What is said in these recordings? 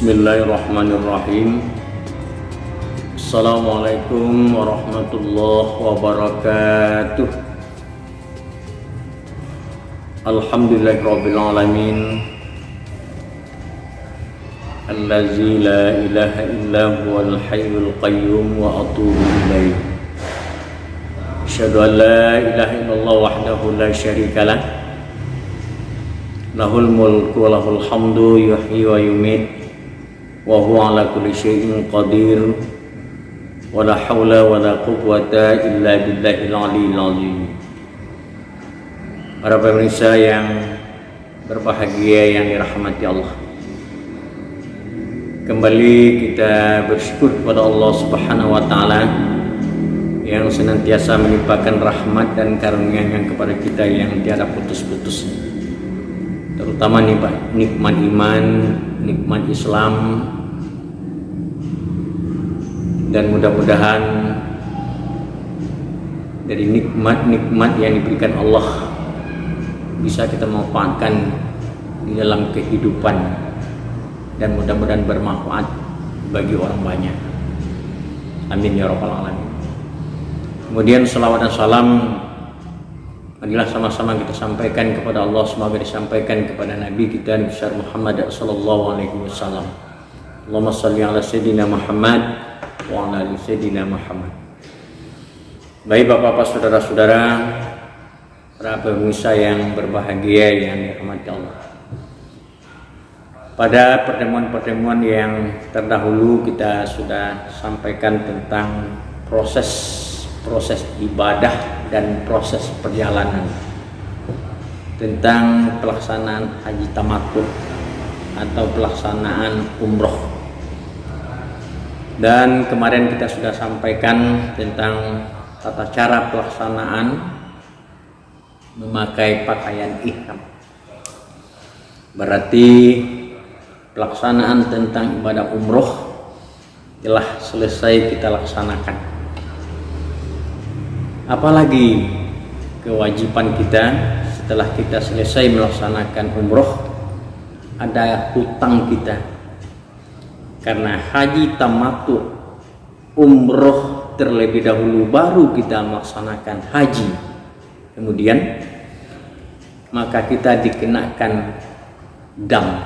Bismillahirrahmanirrahim. Assalamualaikum warahmatullahi wabarakatuh. Alhamdulillahirabbil alamin. Allazi la ilaha illa huwal hayyul qayyum wa atubu ilaih. Asyhadu an la ilaha illallah wahdahu la syarikalah. Lahul mulku wa lahul hamdu yuhyi wa yumiit. Wa huwa ala kulli syai'in qadir. Wa la haula wa la quwwata illa billahil aliyyil azim. Para pemirsa yang berbahagia yang dirahmati Allah, kembali kita bersyukur kepada Allah Subhanahu wa taala yang senantiasa melimpahkan rahmat dan karunia-Nya kepada kita yang tiada putus-putus, terutama nikmat iman, nikmat Islam, dan mudah-mudahan dari nikmat-nikmat yang diberikan Allah bisa kita manfaatkan di dalam kehidupan dan mudah-mudahan bermanfaat bagi orang banyak. Amin ya rabbal alamin. Kemudian salawat dan salam adalah sama-sama kita sampaikan kepada Allah, semoga disampaikan kepada Nabi kita Nabi besar Muhammad sallallahu alaihi wasallam. Allahumma shalli ala sayyidina Muhammad wa ala ali sayyidina Muhammad. Baik Bapak-bapak, saudara-saudara, para pemirsa yang berbahagia yang dirahmati Allah. Pada pertemuan-pertemuan yang terdahulu kita sudah sampaikan tentang proses ibadah dan proses perjalanan, tentang pelaksanaan haji tamattu atau pelaksanaan umroh. Dan kemarin kita sudah sampaikan tentang tata cara pelaksanaan memakai pakaian ihram. Berarti pelaksanaan tentang ibadah umroh telah selesai kita laksanakan. Apalagi kewajiban kita setelah kita selesai melaksanakan umroh, ada hutang kita. Karena haji tamattu, umroh terlebih dahulu baru kita melaksanakan haji. Kemudian maka kita dikenakan dam.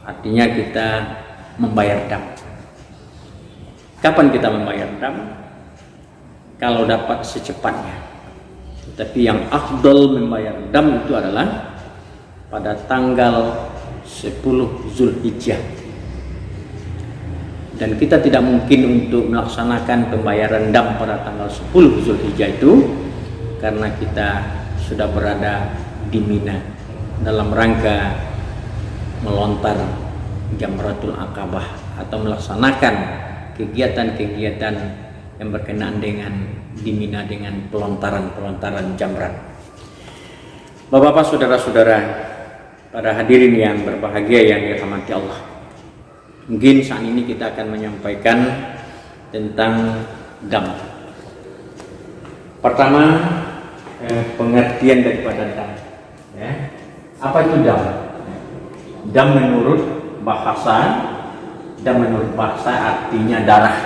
Artinya kita membayar dam. Kapan kita membayar dam? Kalau dapat secepatnya. Tetapi yang afdal membayar dam itu adalah pada tanggal 10 Zulhijjah. Dan kita tidak mungkin untuk melaksanakan pembayaran dam pada tanggal 10 Zulhijjah itu karena kita sudah berada di Mina dalam rangka melontar Jamratul Aqabah atau melaksanakan kegiatan-kegiatan yang berkenaan dengan di Mina dengan pelontaran jamrat. Bapak-bapak, saudara-saudara, para hadirin yang berbahagia yang dirahmati Allah. Mungkin saat ini kita akan menyampaikan tentang dam. Pertama, pengertian daripada dam. Ya. Apa itu dam? Dam menurut bahasa artinya darah.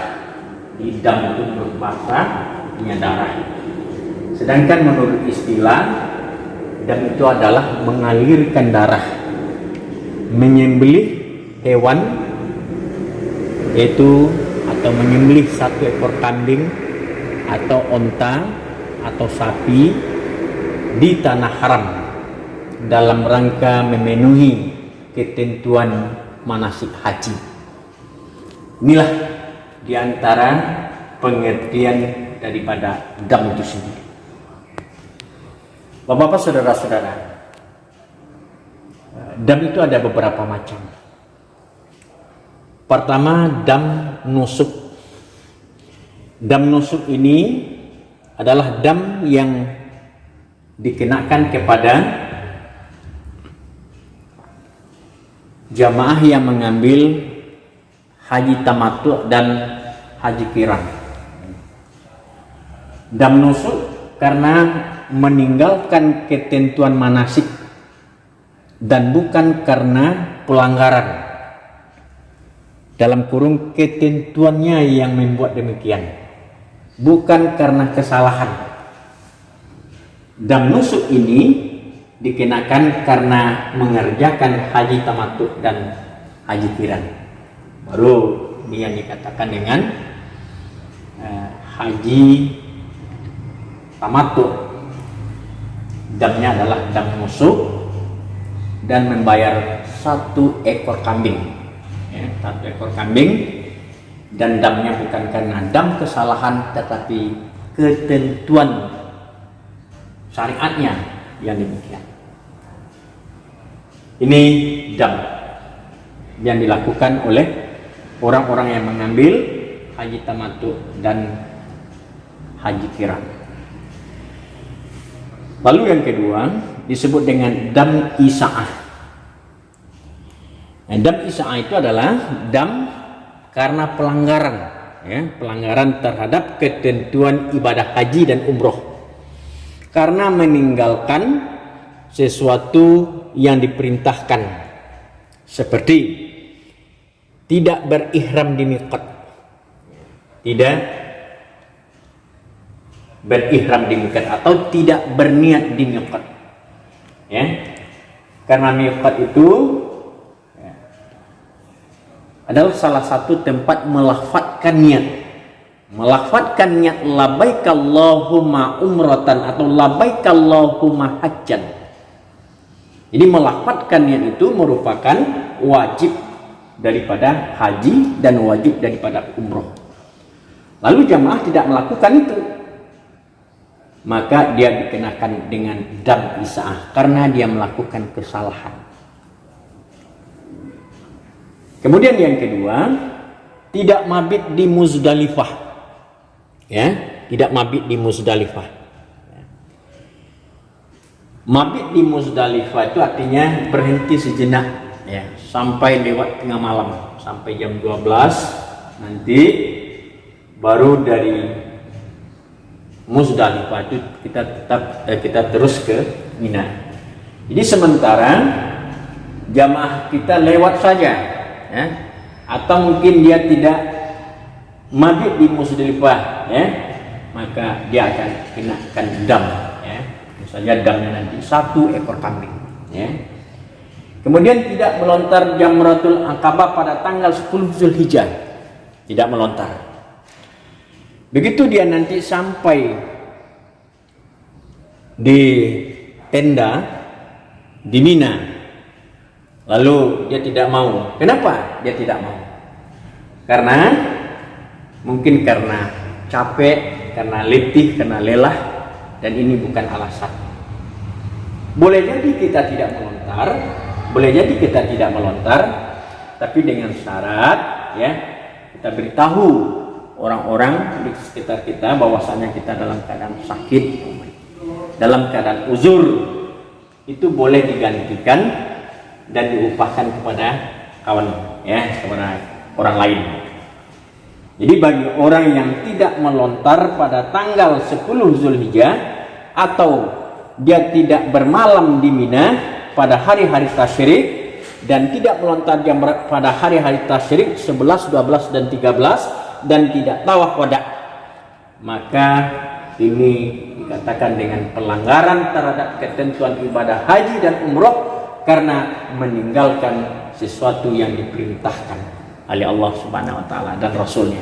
Di dam itu menurut bahasa artinya darah. Sedangkan menurut istilah, dam itu adalah mengalirkan darah, menyembelih hewan, yaitu atau menyembelih satu ekor kambing atau onta atau sapi di tanah haram dalam rangka memenuhi ketentuan manasik haji. Inilah diantara pengertian daripada dam itu sendiri. Bapak-bapak, saudara-saudara, dam itu ada beberapa macam. Pertama, dam nusuk. Dam nusuk ini adalah dam yang dikenakan kepada jamaah yang mengambil haji tamattu dan haji kiraan. Dam nusuk karena meninggalkan ketentuan manasik dan bukan karena pelanggaran. dalam kurung ketentuannya yang membuat demikian, bukan karena kesalahan. Dam nusuk ini dikenakan karena mengerjakan haji tamattu dan haji qiran. Baru dia dikatakan dengan haji tamattu. Damnya adalah dam nusuk dan membayar 1 ekor kambing, ya, 1 ekor kambing, dan damnya bukan karena dam kesalahan tetapi ketentuan syariatnya yang demikian. Ini dam yang dilakukan oleh orang-orang yang mengambil haji tamattu dan haji qiran. Lalu yang kedua disebut dengan dam isa'ah. Nah, dam isa'ah itu adalah dam karena pelanggaran, ya, pelanggaran terhadap ketentuan ibadah haji dan umroh, karena meninggalkan sesuatu yang diperintahkan, seperti tidak berihram di miqat, tidak berihram di miqat atau tidak berniat di miqat, ya, karena miqat itu adalah salah satu tempat melafadzkan niat. Melafadzkan niat labbaik Allahumma umratan atau labbaik Allahumma hajjan. Jadi melafadzkan niat itu merupakan wajib daripada haji dan wajib daripada umroh. Lalu jamaah tidak melakukan itu, maka dia dikenakan dengan dam isa'ah karena dia melakukan kesalahan. Kemudian yang kedua, tidak mabit di Muzdalifah, ya, tidak mabit di Muzdalifah. Mabit di Muzdalifah itu artinya berhenti sejenak, ya, sampai lewat tengah malam, sampai jam 12, nanti baru dari Muzdalifah itu kita terus ke Mina. Jadi sementara jamaah kita lewat saja, ya, atau mungkin dia tidak mabit di Muzdalifah, ya, maka dia akan kenakan dam, ya. Misalnya damnya nanti 1 ekor kambing, ya. Kemudian tidak melontar Jamratul Aqabah pada tanggal 10 Zulhijjah, tidak melontar. Begitu dia nanti sampai di tenda di Mina, lalu dia tidak mau. Kenapa dia tidak mau? Karena mungkin karena capek, karena letih, karena lelah, dan ini bukan alasan. Boleh jadi kita tidak melontar, boleh jadi kita tidak melontar, tapi dengan syarat, ya, kita beritahu orang-orang di sekitar kita bahwasanya kita dalam keadaan sakit, dalam keadaan uzur, itu boleh digantikan dan diupahkan kepada kawan, ya, kepada orang lain. Jadi bagi orang yang tidak melontar pada tanggal 10 Zulhijjah atau dia tidak bermalam di Mina pada hari-hari tasyrik dan tidak melontar jamrat pada hari-hari tasyrik 11, 12 dan 13 dan tidak tawaf wada, maka ini dikatakan dengan pelanggaran terhadap ketentuan ibadah haji dan umroh karena meninggalkan sesuatu yang diperintahkan oleh Allah Subhanahu wa taala dan Rasulnya.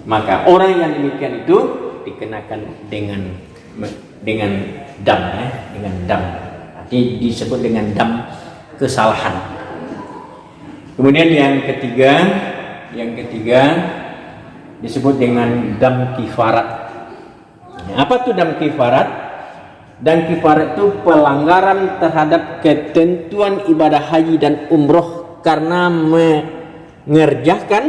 Maka orang yang demikian itu dikenakan dengan dam, ya, dengan dam. Nanti disebut dengan dam kesalahan. Kemudian yang ketiga disebut dengan dam kifarat. Apa tuh dam kifarat? Dam kifarat itu pelanggaran terhadap ketentuan ibadah haji dan umroh karena mengerjakan,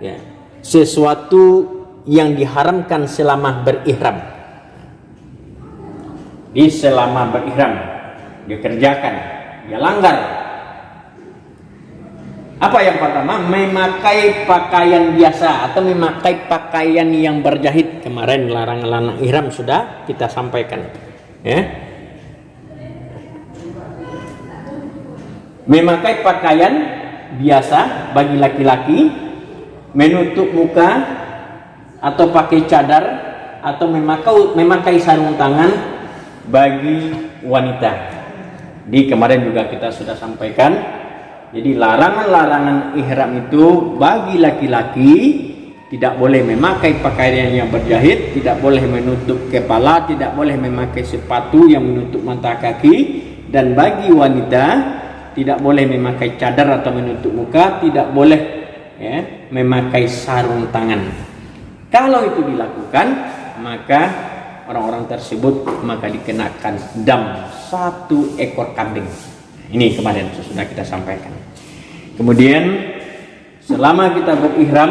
ya, sesuatu yang diharamkan selama berihram. Di selama berihram dia kerjakan, dia langgar. Apa yang pertama? Memakai pakaian biasa atau memakai pakaian yang berjahit. Kemarin larangan ihram sudah kita sampaikan, ya. Memakai pakaian biasa bagi laki-laki, menutup muka atau pakai cadar atau memakai sarung tangan bagi wanita. Di kemarin juga kita sudah sampaikan, jadi larangan-larangan ihram itu bagi laki-laki, tidak boleh memakai pakaian yang berjahit, tidak boleh menutup kepala, tidak boleh memakai sepatu yang menutup mata kaki, dan bagi wanita tidak boleh memakai cadar atau menutup muka, tidak boleh memakai sarung tangan. Kalau itu dilakukan, maka orang-orang tersebut dikenakan dam 1 ekor kambing. Ini kemarin sudah kita sampaikan. Kemudian selama kita berihram,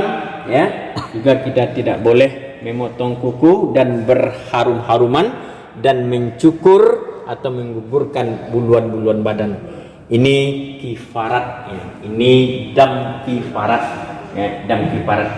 juga kita tidak boleh memotong kuku dan berharum-haruman dan mencukur atau menggugurkan buluan-buluan badan. Ini kifarat, ini dam kifarat, dam kifarat.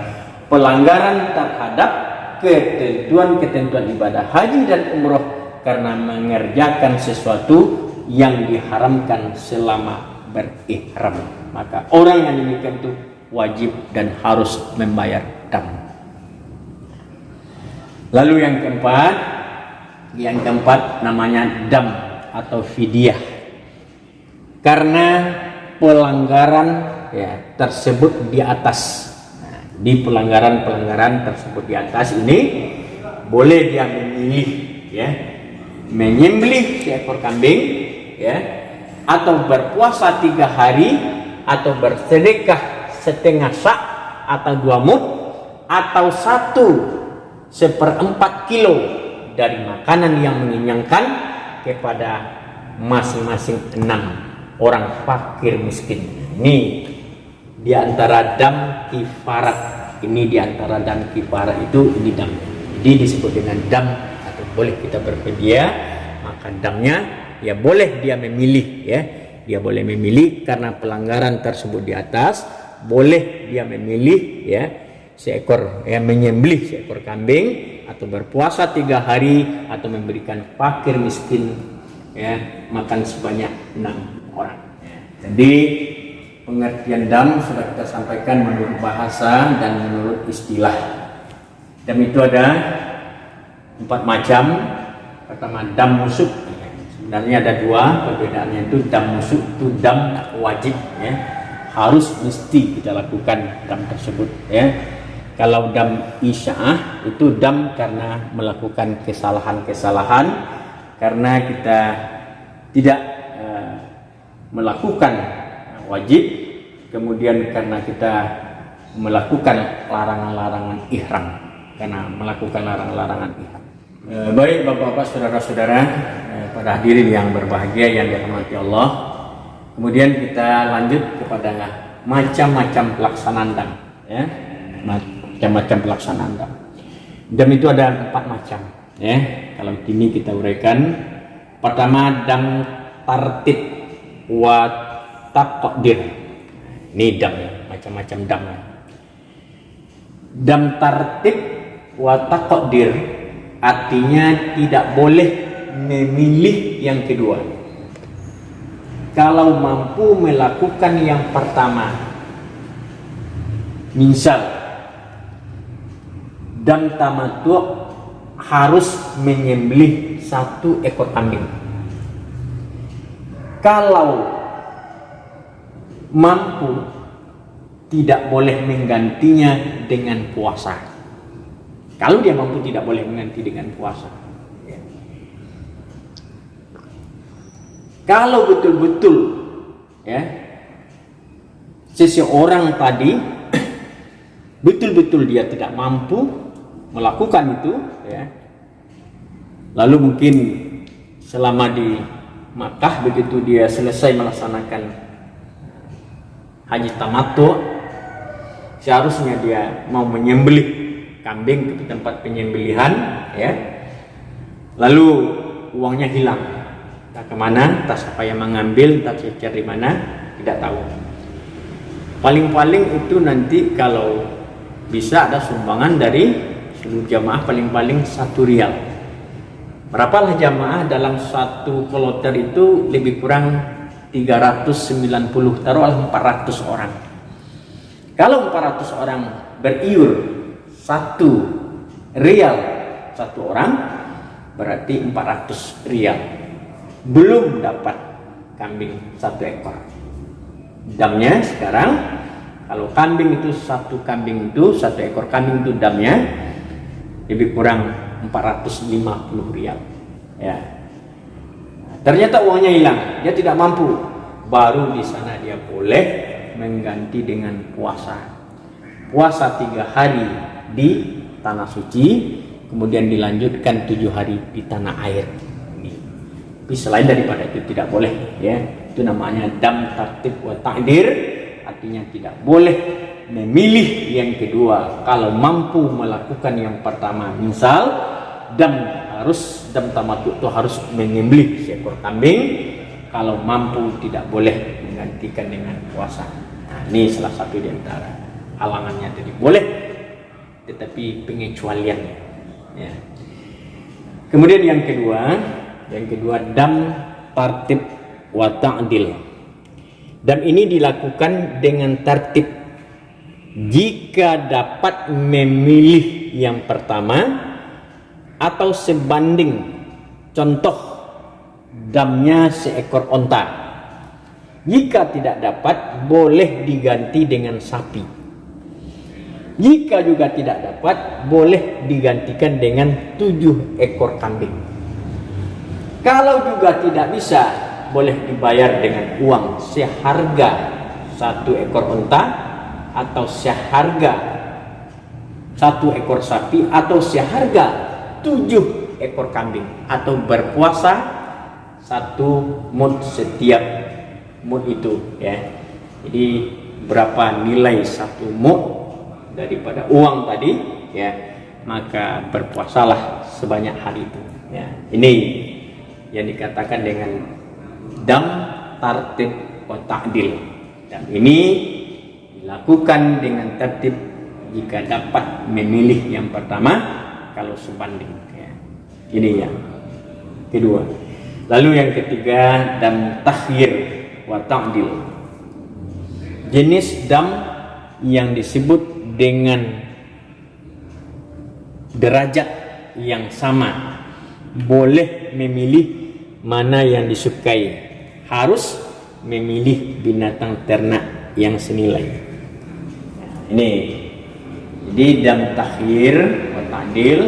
Pelanggaran terhadap ketentuan-ketentuan ibadah haji dan umroh karena mengerjakan sesuatu yang diharamkan selama berihram. Maka orang yang demikian itu wajib dan harus membayar dam. Lalu yang keempat namanya dam atau fidyah. Karena pelanggaran tersebut di atas. Di pelanggaran tersebut di atas ini boleh dia memilih menyembelih seekor kambing atau berpuasa 3 hari atau bersedekah setengah sak atau 2 mud atau 1/4 kilo dari makanan yang mengenyangkan kepada masing-masing 6 orang fakir miskin. Ini di antara dam kifarat. Ini di antara dam kifarat itu ini dam. Jadi disebut dengan dam atau boleh kita berfidyah, maka damnya boleh dia memilih Dia boleh memilih karena pelanggaran tersebut di atas, boleh dia memilih menyembelih seekor kambing atau berpuasa 3 hari atau memberikan fakir miskin makan sebanyak 6 orang. Jadi pengertian dam sudah kita sampaikan menurut bahasa dan menurut istilah. Dam itu ada 4 macam. Pertama dam musuk. Sebenarnya ada 2 perbedaannya. Itu dam musuk itu dam wajib harus mesti kita lakukan dam tersebut Kalau dam isya'ah itu dam karena melakukan kesalahan-kesalahan, karena kita tidak melakukan wajib, kemudian karena kita melakukan larangan-larangan ihram, karena melakukan larangan-larangan ihram. Baik Bapak-bapak, saudara-saudara, para hadirin yang berbahagia yang dirahmati Allah. Kemudian kita lanjut kepada macam-macam pelaksanaan dam macam-macam pelaksanaan dam. Dam itu ada 4 macam Kalau ini kita uraikan. Pertama dam tartib wa taqdir. Ini dam macam-macam dam. Dam tartib wa taqdir artinya tidak boleh memilih yang kedua. Kalau mampu melakukan yang pertama, misal dam tamattu harus menyembelih 1 ekor kambing. Kalau mampu, tidak boleh menggantinya dengan puasa. Kalau dia mampu, tidak boleh mengganti dengan puasa. Kalau betul-betul seseorang tadi betul-betul dia tidak mampu melakukan itu lalu mungkin selama di Makkah begitu dia selesai melaksanakan haji tamattu, seharusnya dia mau menyembelih kambing ke tempat penyembelihan lalu uangnya hilang, tak kemana, tak siapa yang mengambil, tak cecer di mana, tidak tahu. Paling-paling itu nanti kalau bisa ada sumbangan dari seluruh jamaah, paling-paling 1 rial. Berapalah jamaah dalam 1 kloter itu lebih kurang 390, taruhlah 400 orang. Kalau 400 orang beriur 1 rial satu orang, berarti 400 rial. Belum dapat kambing 1 ekor. Damnya sekarang, kalau kambing itu 1 ekor kambing itu damnya lebih kurang 450 rial. Ya. Ternyata uangnya hilang, dia tidak mampu. Baru di sana dia boleh mengganti dengan puasa. Puasa 3 hari di tanah suci, kemudian dilanjutkan 7 hari di tanah air. Tapi selain daripada itu tidak boleh, ya. Itu namanya dam tartib wa ta'dir, artinya tidak boleh memilih yang kedua. Kalau mampu melakukan yang pertama, misal dam tamattu itu harus menyembelih seekor kambing. Kalau mampu tidak boleh menggantikan dengan puasa. Nah, ini salah satu di antara halangannya. Jadi boleh, tetapi pengecualiannya. Ya. Kemudian yang kedua dam tartib wa ta'dil. Dam ini dilakukan dengan tertib. Jika dapat memilih yang pertama atau sebanding, contoh damnya seekor onta. Jika tidak dapat, boleh diganti dengan sapi. Jika juga tidak dapat, boleh digantikan dengan 7 ekor kambing. Kalau juga tidak bisa, boleh dibayar dengan uang seharga 1 ekor unta, atau seharga 1 ekor sapi, atau seharga 7 ekor kambing, atau berpuasa 1 mud setiap mud itu, ya. Jadi berapa nilai 1 mud daripada uang tadi, ya, maka berpuasalah sebanyak hari itu, ya. Ini yang dikatakan dengan dam tartib wa ta'dil. Dan ini dilakukan dengan tertib jika dapat memilih yang pertama, kalau sebanding, ya. Ini yang kedua. Lalu yang ketiga, dam takhyir wa ta'dil. Jenis dam yang disebut dengan derajat yang sama, boleh memilih mana yang disukai, harus memilih binatang ternak yang senilai. Ini jadi dam takhir wa ta'dil.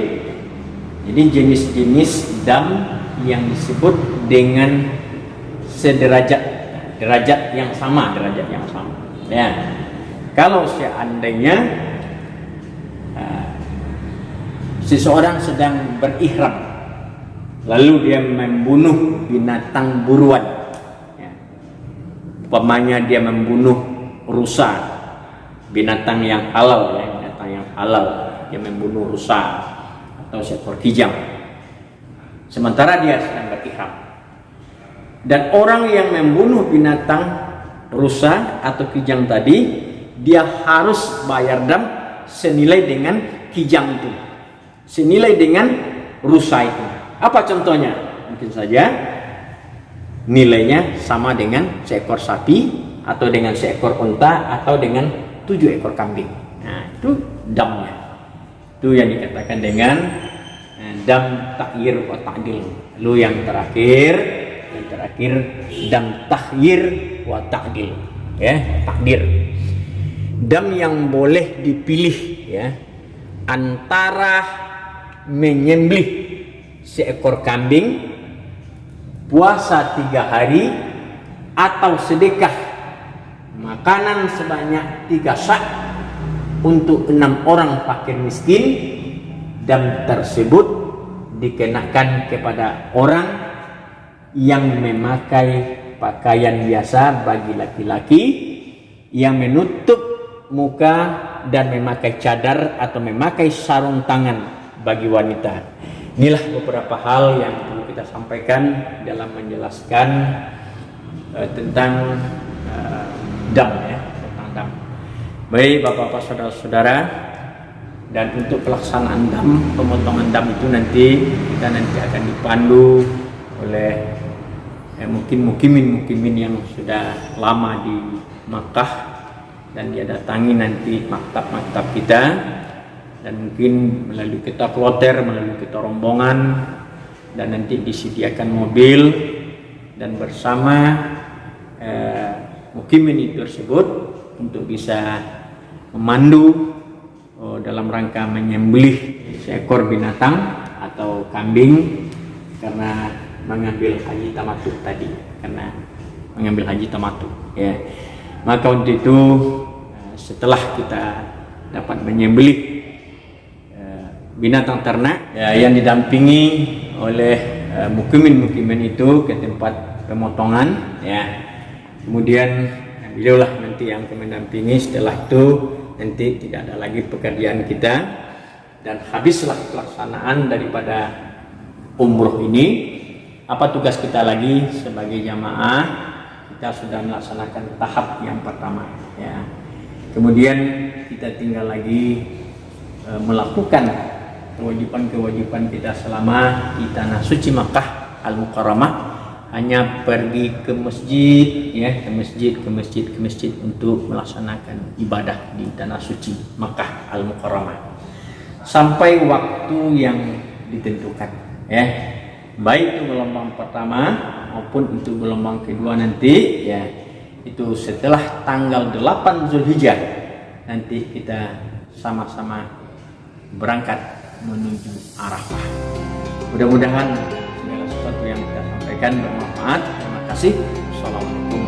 Jadi jenis-jenis dam yang disebut dengan sederajat, derajat yang sama, ya. Kalau seandainya seseorang sedang berihram, lalu dia membunuh binatang buruan, ya. Umpamanya dia membunuh rusa, binatang yang halal, ya, dia membunuh rusa atau seekor kijang, sementara dia sedang berihram. Dan orang yang membunuh binatang rusa atau kijang tadi, dia harus bayar dam senilai dengan kijang itu, senilai dengan rusa itu. Apa contohnya? Mungkin saja nilainya sama dengan seekor sapi, atau dengan seekor unta, atau dengan 7 ekor kambing. Nah, itu damnya. Itu yang dikatakan dengan dam takhir wa ta'dil. Lalu yang terakhir dam takhir wa ta'dil, ya, takdir. Dam yang boleh dipilih, ya, antara menyembelih seekor kambing, puasa 3 hari, atau sedekah makanan sebanyak 3 sak untuk 6 orang fakir miskin. Dam tersebut dikenakan kepada orang yang memakai pakaian biasa bagi laki-laki, yang menutup muka, dan memakai cadar atau memakai sarung tangan bagi wanita. Inilah beberapa hal yang perlu kita sampaikan dalam menjelaskan tentang dam, ya, tentang dam. Baik Bapak-bapak, saudara-saudara, dan untuk pelaksanaan dam, pemotongan dam itu nanti kita akan dipandu oleh mungkin mukimin yang sudah lama di Makkah dan dia datangi nanti maktab-maktab kita, dan mungkin melalui kita kloter, melalui kita rombongan, dan nanti disediakan mobil dan bersama mukimin tersebut untuk bisa memandu dalam rangka menyembelih seekor binatang atau kambing karena mengambil haji tamattu tadi, karena mengambil haji tamattu ya. Maka untuk itu setelah kita dapat menyembelih binatang ternak ya, yang didampingi oleh mukimin itu ke tempat pemotongan ya, kemudian beliaulah nanti yang mendampingi. Setelah itu nanti tidak ada lagi pekerjaan kita dan habislah pelaksanaan daripada umroh ini. Apa tugas kita lagi sebagai jamaah? Kita sudah melaksanakan tahap yang pertama ya. Kemudian kita tinggal lagi melakukan kewajiban-kewajiban kita selama di tanah suci Makkah Al-Mukarramah, hanya pergi ke masjid ya, ke masjid untuk melaksanakan ibadah di tanah suci Makkah Al-Mukarramah sampai waktu yang ditentukan ya, baik itu gelombang pertama maupun itu gelombang kedua nanti ya, itu setelah tanggal 8 Zulhijjah nanti kita sama-sama berangkat menuju Arafah. Mudah-mudahan segala sesuatu yang kita sampaikan bermanfaat. Terima kasih. Assalamualaikum